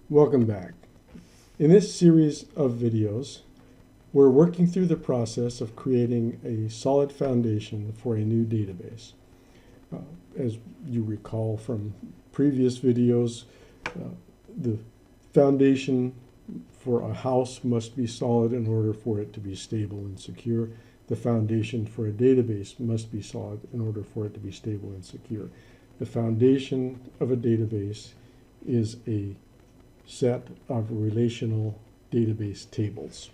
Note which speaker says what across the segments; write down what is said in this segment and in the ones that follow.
Speaker 1: Welcome back. In this series of videos, we're working through the process of creating a solid foundation for a new database. As you recall from previous videos, the foundation for a house must be solid in order for it to be stable and secure. The foundation for a database must be solid in order for it to be stable and secure. The foundation of a database is a set of relational database tables.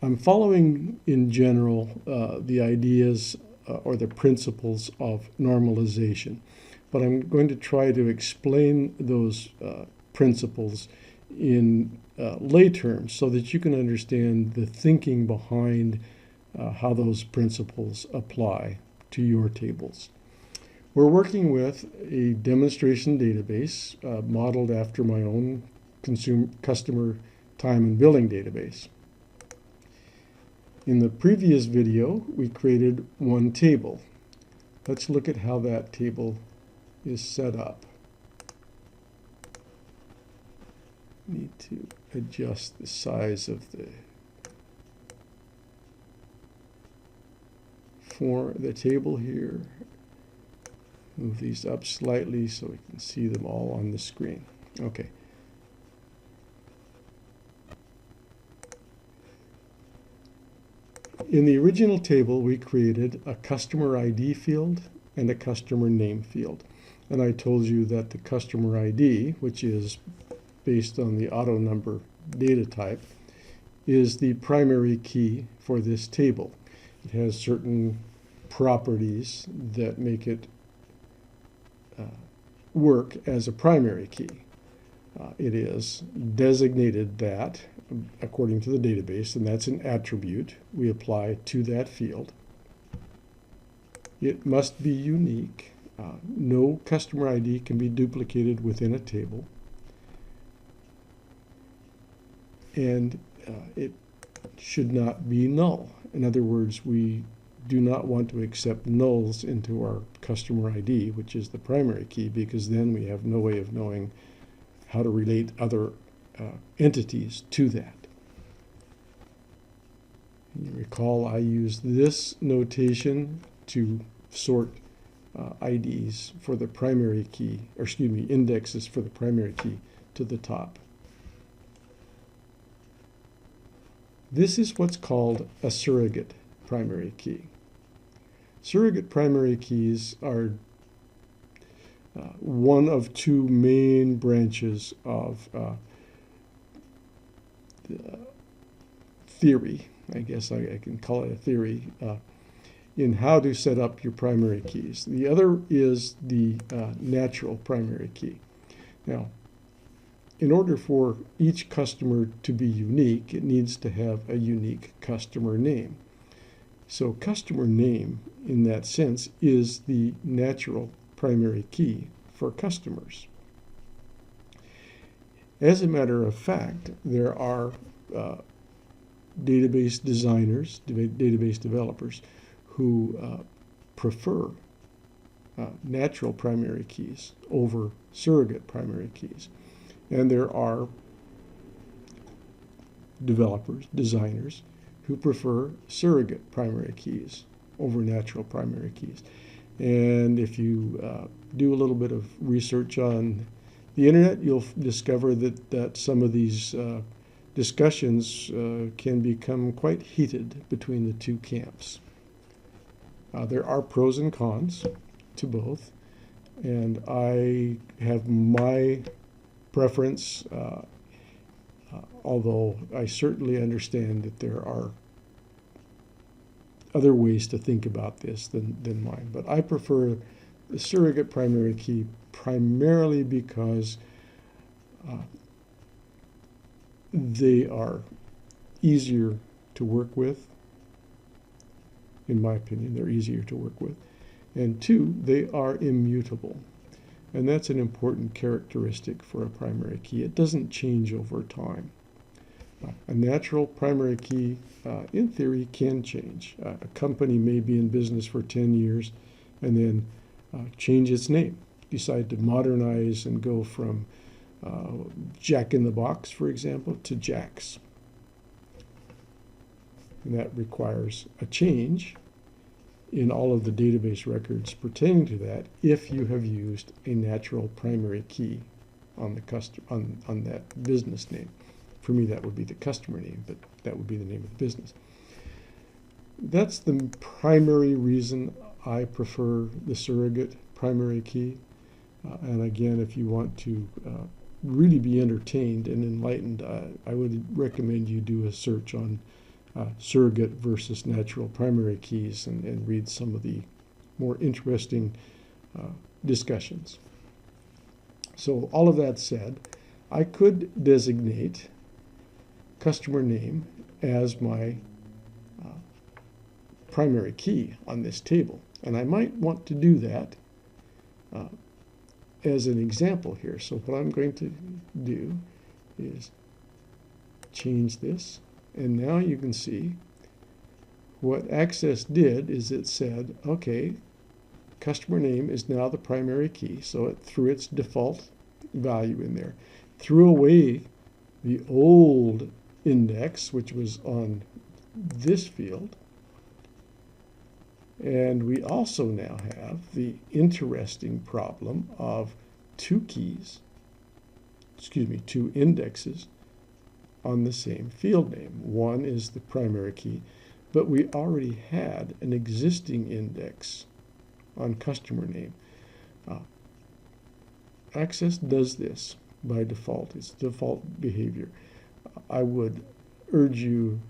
Speaker 1: I'm following in general the ideas or the principles of normalization, but I'm going to try to explain those principles in lay terms so that you can understand the thinking behind how those principles apply to your tables. We're working with a demonstration database modeled after my own customer time and billing database. In the previous video, we created one table. Let's look at how that table is set up. Need to adjust the size of the table here. Move these up slightly so we can see them all on the screen. Okay. In the original table, we created a customer ID field and a customer name field. And I told you that the customer ID, which is based on the auto number data type, is the primary key for this table. It has certain properties that make it work as a primary key. It is designated that according to the database, and that's an attribute we apply to that field. It must be unique. No customer ID can be duplicated within a table. And it should not be null. In other words, we do not want to accept nulls into our customer ID, which is the primary key, because then we have no way of knowing how to relate other entities to that. You recall I used this notation to sort IDs for the primary key, or excuse me, indexes for the primary key to the top. This is what's called a surrogate primary key. Surrogate primary keys are one of two main branches of theory, I guess I can call it a theory, in how to set up your primary keys. The other is the natural primary key. Now, in order for each customer to be unique, it needs to have a unique customer name. So customer name, in that sense, is the natural primary key for customers. As a matter of fact, there are database designers, database developers, who prefer natural primary keys over surrogate primary keys. And there are developers, designers, who prefer surrogate primary keys over natural primary keys. And if you do a little bit of research on the internet, you'll discover that some of these discussions can become quite heated between the two camps. There are pros and cons to both, and I have my preference, although I certainly understand that there are other ways to think about this than mine. But I prefer the surrogate primary key primarily because they are easier to work with. In my opinion, they're easier to work with. And two, they are immutable. And that's an important characteristic for a primary key. It doesn't change over time. A natural primary key, in theory, can change. A company may be in business for 10 years and then change its name decide to modernize and go from Jack in the Box, for example, to Jacks. And that requires a change in all of the database records pertaining to that if you have used a natural primary key on on that business name. For me, that would be the customer name, but that would be the name of the business. That's the primary reason I prefer the surrogate primary key. And again, if you want to really be entertained and enlightened, I would recommend you do a search on surrogate versus natural primary keys and read some of the more interesting discussions. So all of that said, I could designate customer name as my primary key on this table. And I might want to do that as an example here. So what I'm going to do is change this. And now you can see what Access did is it said, okay, customer name is now the primary key. So it threw its default value in there, threw away the old index, which was on this field. And we also now have the interesting problem of two indexes on the same field name. One is the primary key, but we already had an existing index on customer name. Access does this by default. It's default behavior. I would urge you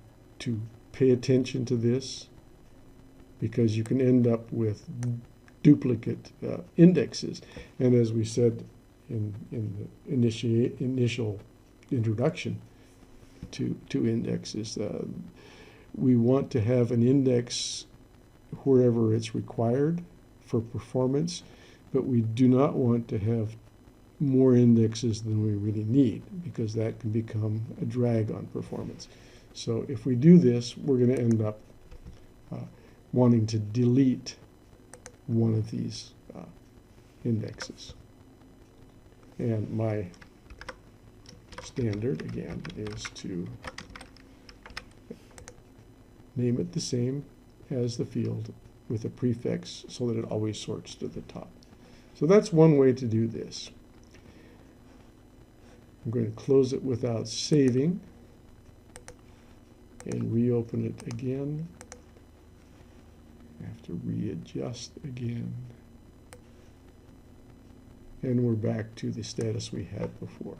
Speaker 1: to pay attention to this because you can end up with duplicate indexes. And as we said in the initial introduction to indexes, we want to have an index wherever it's required for performance, but we do not want to have more indexes than we really need because that can become a drag on performance. So if we do this, we're going to end up wanting to delete one of these indexes. And my standard, again, is to name it the same as the field with a prefix so that it always sorts to the top. So that's one way to do this. I'm going to close it without saving and reopen it again. I have to readjust again. And we're back to the status we had before.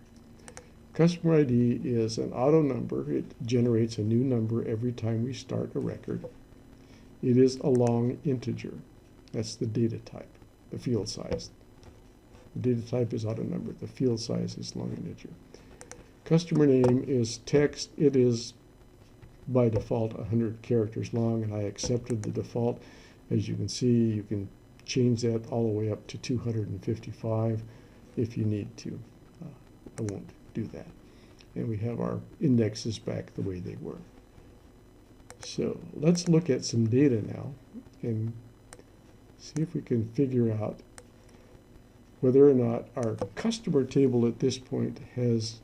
Speaker 1: Customer ID is an auto number. It generates a new number every time we start a record. It is a long integer. That's the data type, the field size. The data type is auto number. The field size is long integer. Customer name is text. It is by default 100 characters long, and I accepted the default. As you can see, you can change that all the way up to 255 if you need to. I won't do that. And we have our indexes back the way they were. So let's look at some data now and see if we can figure out whether or not our customer table at this point has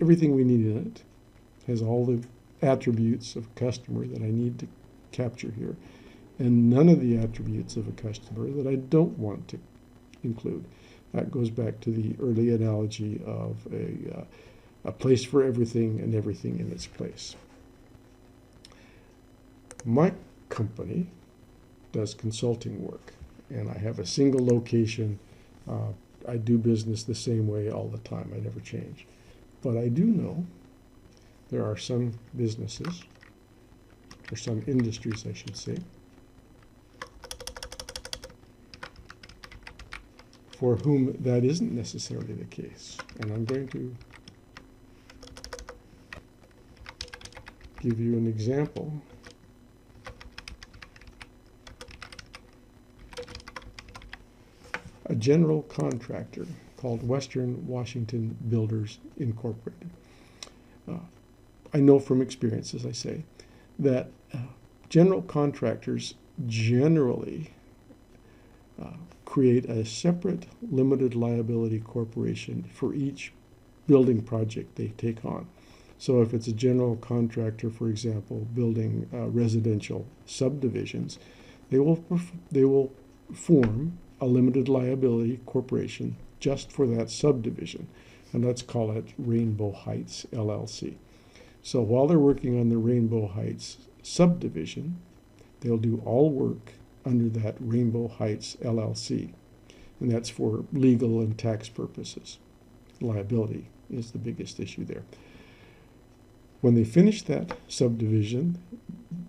Speaker 1: everything we need in it, has all the attributes of customer that I need to capture here, and none of the attributes of a customer that I don't want to include. That goes back to the early analogy of a place for everything and everything in its place. My company does consulting work, and I have a single location. I do business the same way all the time. I never change. But I do know there are some businesses, or some industries, I should say, for whom that isn't necessarily the case. And I'm going to give you an example. A general contractor called Western Washington Builders Incorporated. I know from experience, as I say, that general contractors generally create a separate limited liability corporation for each building project they take on. So if it's a general contractor, for example, building residential subdivisions, they will form a limited liability corporation just for that subdivision. And let's call it Rainbow Heights LLC. So while they're working on the Rainbow Heights subdivision, they'll do all work under that Rainbow Heights LLC. And that's for legal and tax purposes. Liability is the biggest issue there. When they finish that subdivision,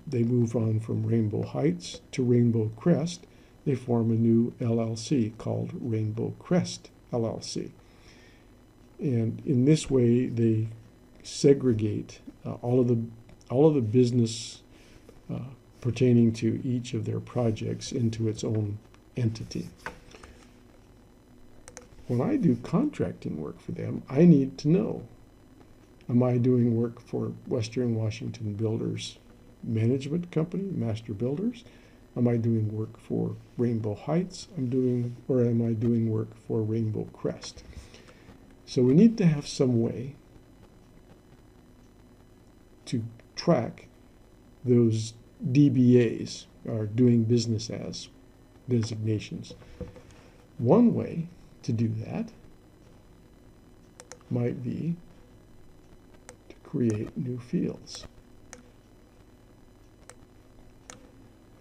Speaker 1: they move on from Rainbow Heights to Rainbow Crest. They form a new LLC called Rainbow Crest LLC. And in this way, they segregate all of the business pertaining to each of their projects into its own entity. When I do contracting work for them, I need to know, am I doing work for Western Washington Builders Management Company, Master Builders? Am I doing work for Rainbow Heights? Am I doing work for Rainbow Crest? So we need to have some way to track those DBAs, or doing business as designations. One way to do that might be to create new fields.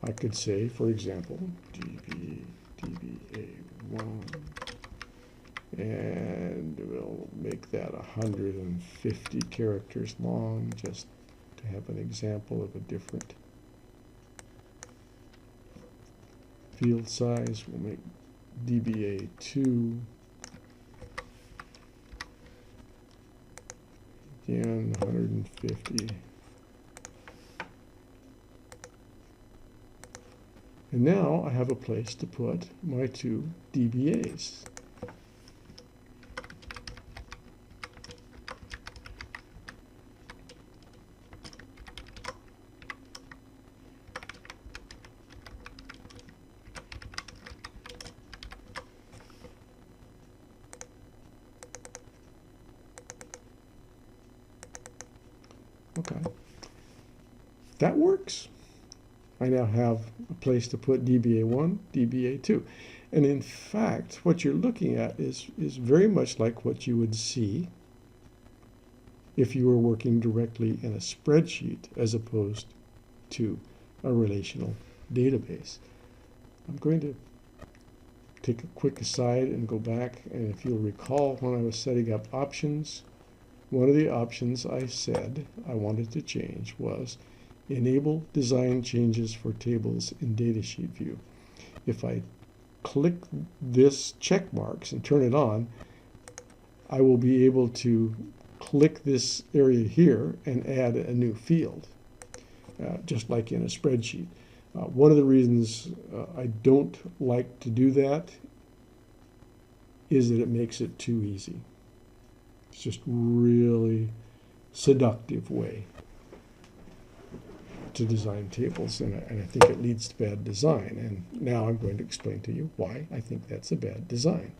Speaker 1: I could say, for example, DBA1, and we'll make that 150 characters long, just to have an example of a different field size. We'll make DBA2, again 150. And now I have a place to put my two DBAs. Okay, that works. I now have a place to put DBA1, DBA2. And in fact, what you're looking at is very much like what you would see if you were working directly in a spreadsheet as opposed to a relational database. I'm going to take a quick aside and go back, and if you'll recall, when I was setting up options, one of the options I said I wanted to change was enable design changes for tables in datasheet view. If I click this check marks and turn it on, I will be able to click this area here and add a new field, just like in a spreadsheet. One of the reasons I don't like to do that is that it makes it too easy. It's just really seductive way to design tables, and I think it leads to bad design. And now I'm going to explain to you why I think that's a bad design.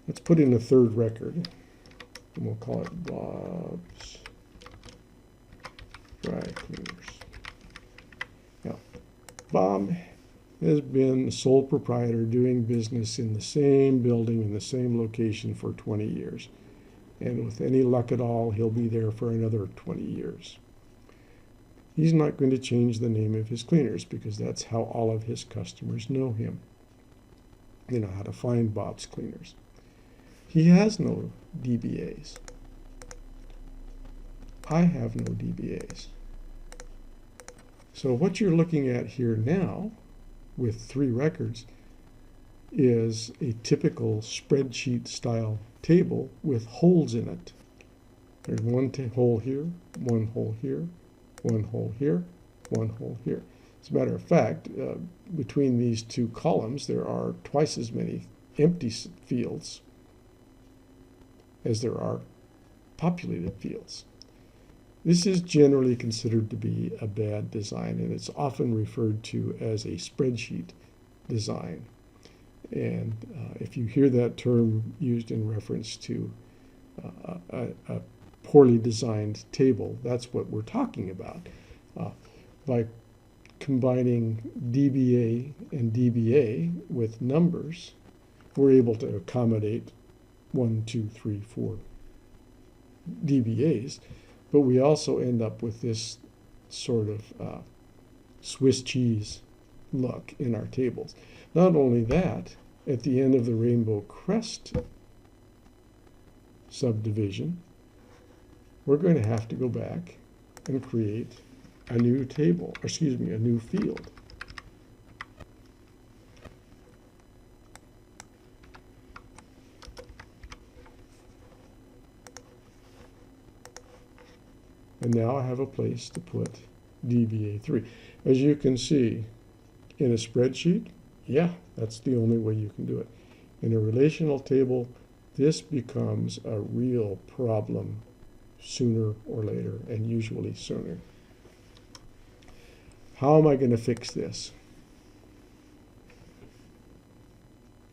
Speaker 1: Let's put in a third record, and we'll call it Bob's Dry Cleaners. Now, Bob has been the sole proprietor doing business in the same building in the same location for 20 years. And with any luck at all, he'll be there for another 20 years. He's not going to change the name of his cleaners because that's how all of his customers know him. They know how to find Bob's Cleaners. He has no DBAs. I have no DBAs. So what you're looking at here now with 3 records is a typical spreadsheet style table with holes in it. There's one hole here, one hole here, one hole here, one hole here. As a matter of fact, between these 2 columns, there are twice as many empty fields as there are populated fields. This is generally considered to be a bad design, and it's often referred to as a spreadsheet design And if you hear that term used in reference to a poorly designed table, that's what we're talking about. By combining DBA and DBA with numbers, we're able to accommodate 1, 2, 3, 4 DBAs, but we also end up with this sort of Swiss cheese look in our tables. Not only that, at the end of the Rainbow Crest subdivision, we're going to have to go back and create a new table, or excuse me, a new field. And now I have a place to put DBA3. As you can see, in a spreadsheet, yeah, that's the only way you can do it. In a relational table, this becomes a real problem sooner or later, and usually sooner. How am I going to fix this?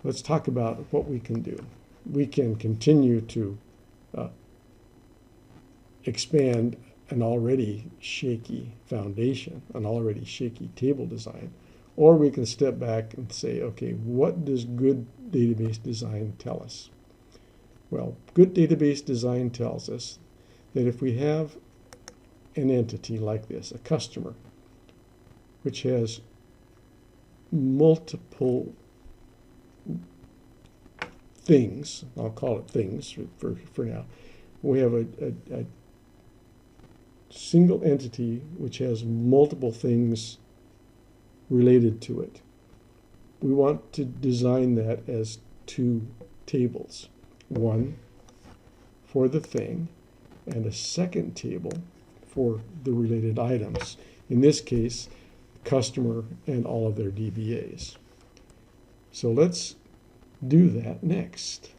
Speaker 1: Let's talk about what we can do. We can continue to expand an already shaky foundation, an already shaky table design, or we can step back and say, okay, what does good database design tell us? Well, good database design tells us that if we have an entity like this, a customer, which has multiple things, I'll call it things for now. We have a single entity which has multiple things related to it. We want to design that as two tables, one for the thing and a second table for the related items. In this case, customer and all of their DBAs. So let's do that next.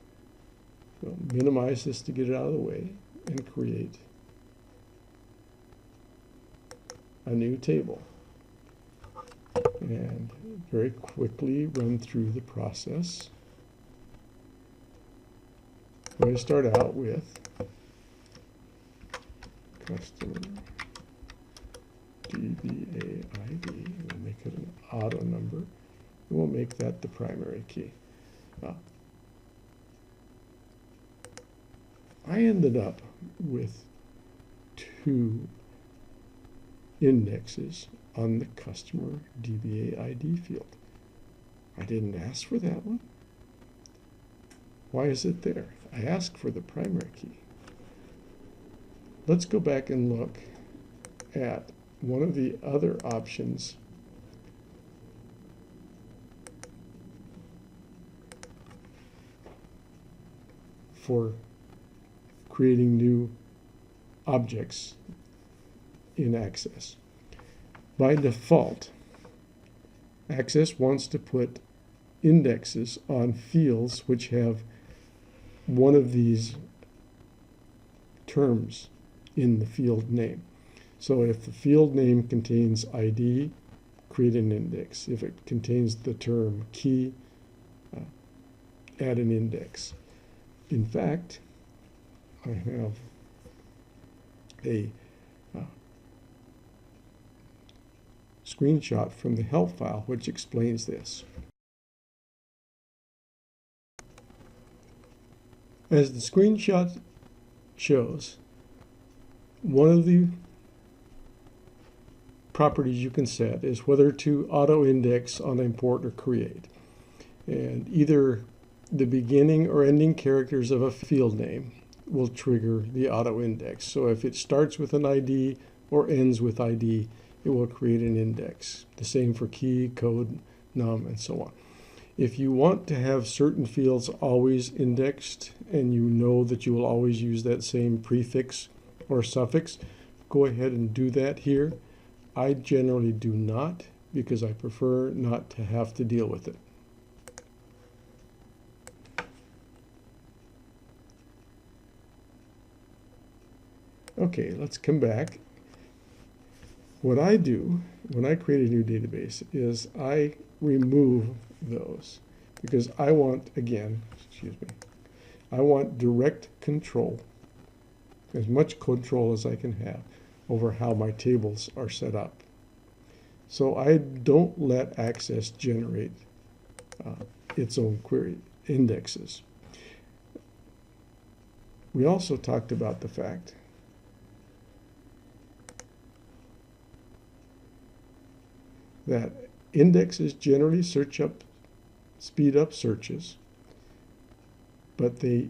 Speaker 1: So minimize this to get it out of the way and create a new table. And very quickly run through the process. I'm going to start out with customer DBA ID. We'll make it an auto number. And we'll make that the primary key. I ended up with two indexes on the customer DBA ID field. I didn't ask for that one. Why is it there? I asked for the primary key. Let's go back and look at one of the other options for creating new objects in Access. By default, Access wants to put indexes on fields which have one of these terms in the field name. So if the field name contains ID, create an index. If it contains the term key, add an index. In fact, I have a screenshot from the help file which explains this. As the screenshot shows, one of the properties you can set is whether to auto-index on import or create. And either the beginning or ending characters of a field name will trigger the auto-index. So if it starts with an ID or ends with ID, it will create an index. The same for key, code, num, and so on. If you want to have certain fields always indexed and you know that you will always use that same prefix or suffix, go ahead and do that here. I generally do not because I prefer not to have to deal with it. Okay, let's come back. What I do when I create a new database is I remove those because I want, again, I want direct control, as much control as I can have over how my tables are set up. So I don't let Access generate its own query indexes. We also talked about the fact that indexes generally speed up searches, but they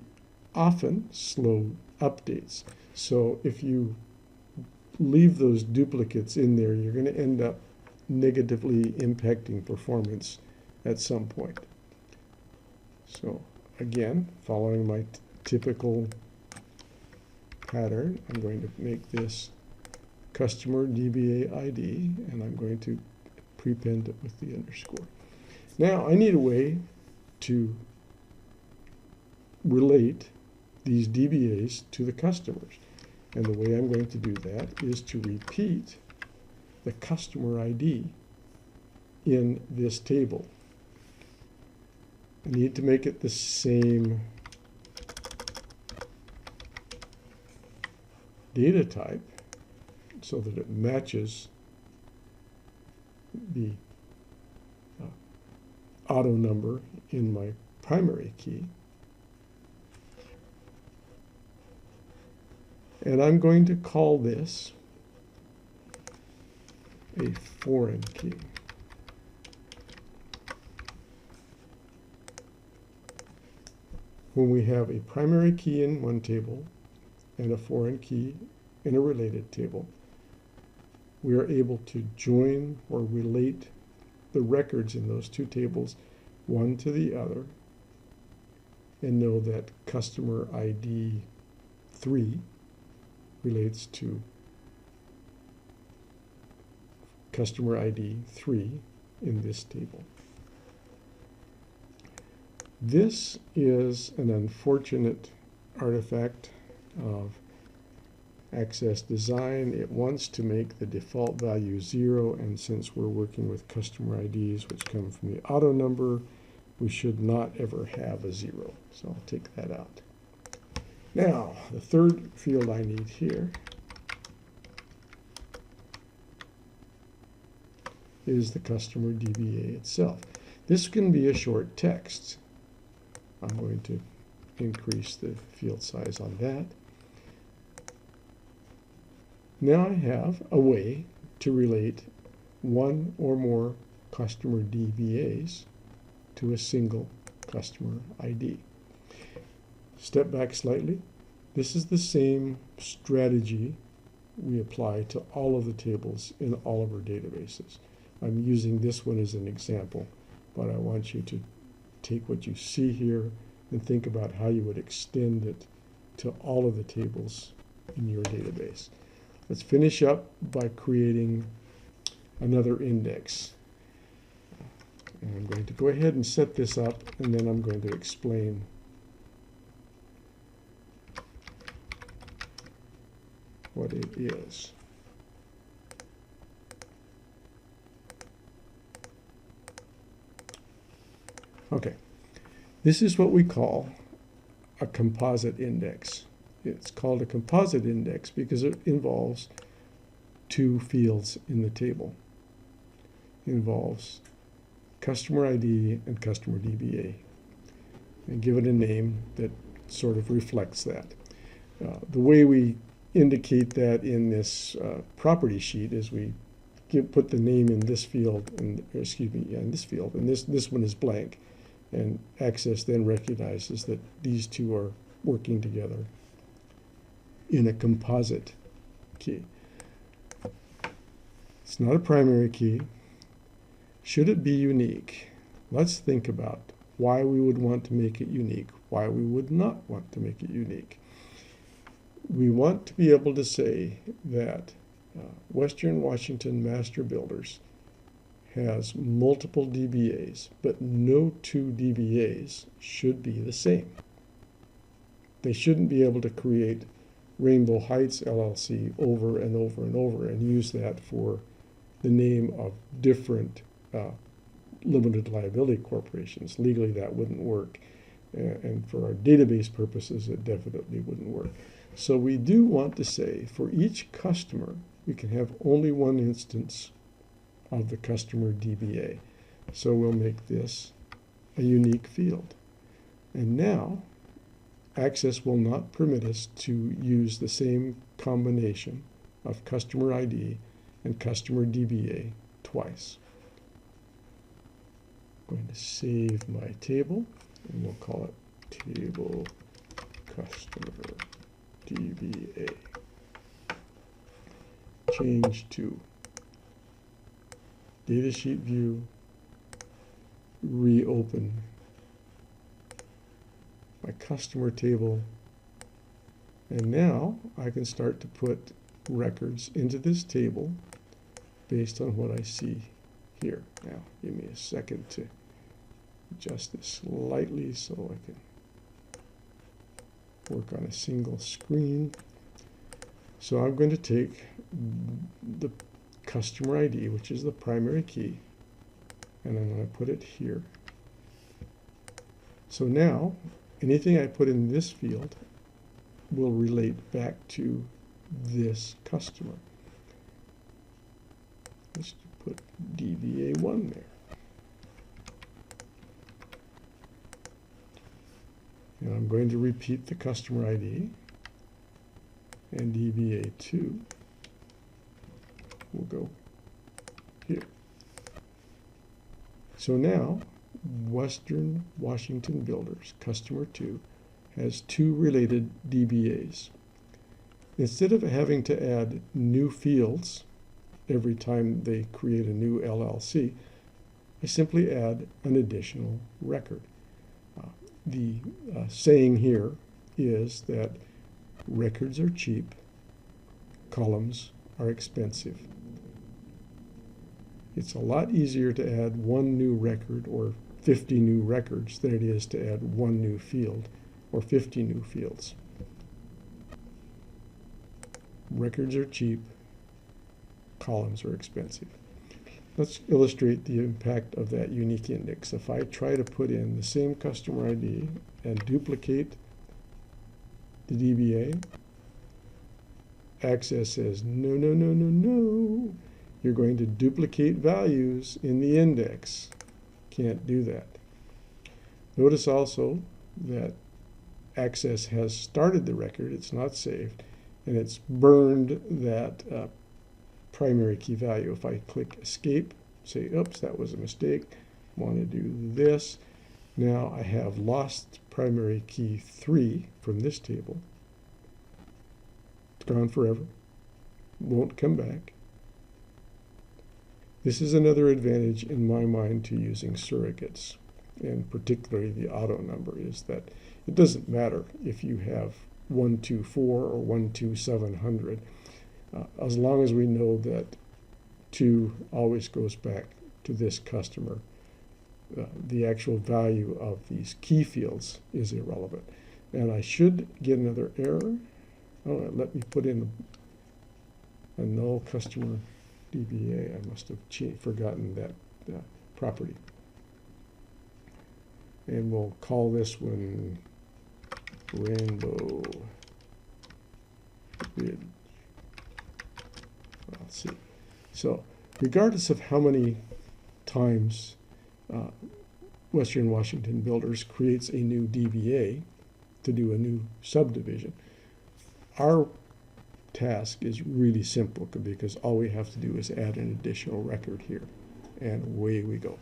Speaker 1: often slow updates. So if you leave those duplicates in there, you're going to end up negatively impacting performance at some point. So again, following my typical pattern, I'm going to make this customer DBA ID, and I'm going to prepend it with the underscore. Now I need a way to relate these DBAs to the customers. And the way I'm going to do that is to repeat the customer ID in this table. I need to make it the same data type so that it matches the auto number in my primary key. And I'm going to call this a foreign key. When we have a primary key in one table and a foreign key in a related table, we are able to join or relate the records in those two tables one to the other and know that customer ID 3 relates to customer ID 3 in this table. This is an unfortunate artifact of Access design. It wants to make the default value 0, and since we're working with customer IDs which come from the auto number, we should not ever have a 0. So I'll take that out. Now, the third field I need here is the customer DBA itself. This can be a short text. I'm going to increase the field size on that. Now I have a way to relate one or more customer DBAs to a single customer ID. Step back slightly. This is the same strategy we apply to all of the tables in all of our databases. I'm using this one as an example, but I want you to take what you see here and think about how you would extend it to all of the tables in your database. Let's finish up by creating another index. And I'm going to go ahead and set this up, and then I'm going to explain what it is. Okay, this is what we call a composite index. It's called a composite index because it involves two fields in the table. It involves customer ID and customer DBA, and give it a name that sort of reflects that. The way we indicate that in this property sheet is we put the name in this field, in this field, and this one is blank, and Access then recognizes that these two are working together in a composite key. It's not a primary key. Should it be unique? Let's think about why we would want to make it unique, why we would not want to make it unique. We want to be able to say that Western Washington Master Builders has multiple DBAs, but no two DBAs should be the same. They shouldn't be able to create Rainbow Heights LLC over and over and over and use that for the name of different limited liability corporations. Legally, that wouldn't work. And for our database purposes, it definitely wouldn't work. So we do want to say for each customer, we can have only one instance of the customer DBA. So we'll make this a unique field. And now, Access will not permit us to use the same combination of customer ID and customer DBA twice. I'm going to save my table, and we'll call it table customer DBA. Change to datasheet view, reopen my customer table, and now I can start to put records into this table based on what I see here. Now, give me a second to adjust this slightly so I can work on a single screen. So I'm going to take the customer ID, which is the primary key, and I'm going to put it here. So now, anything I put in this field will relate back to this customer. Let's put DBA1 there. And I'm going to repeat the customer ID, and DBA2 will go here. So now, Western Washington Builders, customer 2, has 2 related DBAs. Instead of having to add new fields every time they create a new LLC, I simply add an additional record. The saying here is that records are cheap, columns are expensive. It's a lot easier to add 1 new record or 50 new records than it is to add 1 new field or 50 new fields. Records are cheap, columns are expensive. Let's illustrate the impact of that unique index. If I try to put in the same customer ID and duplicate the DBA, Access says, no, no, no, no, no. You're going to duplicate values in the index. Can't do that. Notice also that Access has started the record. It's not saved, and it's burned that primary key value. If I click escape, say, oops, that was a mistake, want to do this. Now I have lost primary key 3 from this table. It's gone forever, won't come back. This is another advantage in my mind to using surrogates, and particularly the auto number, is that it doesn't matter if you have 124 or 12700. As long as we know that 2 always goes back to this customer, the actual value of these key fields is irrelevant. And I should get another error. Oh, let me put in a null customer DBA. I must have forgotten that property. And we'll call this one Rainbow Bridge. Let's see. So regardless of how many times Western Washington Builders creates a new DBA to do a new subdivision, our task is really simple because all we have to do is add an additional record here, and away we go.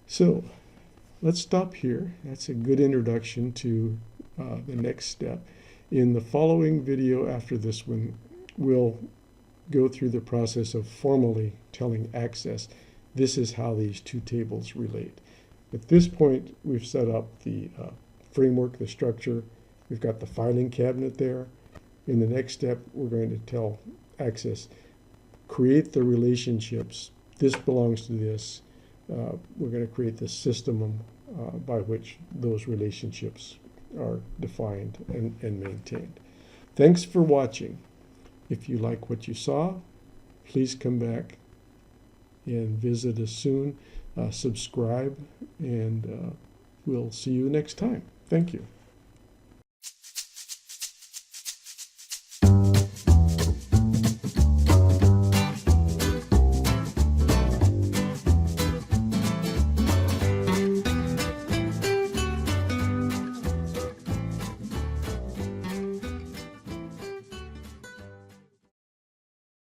Speaker 1: So let's stop here. That's a good introduction to the next step. In the following video after this one, we'll go through the process of formally telling Access this is how these 2 tables relate. At this point, we've set up the framework, the structure. We've got the filing cabinet there. In the next step, we're going to tell Access, create the relationships. This belongs to this. We're going to create the system by which those relationships are defined and maintained. Thanks for watching. If you like what you saw, please come back and visit us soon. Subscribe, and we'll see you next time. Thank you.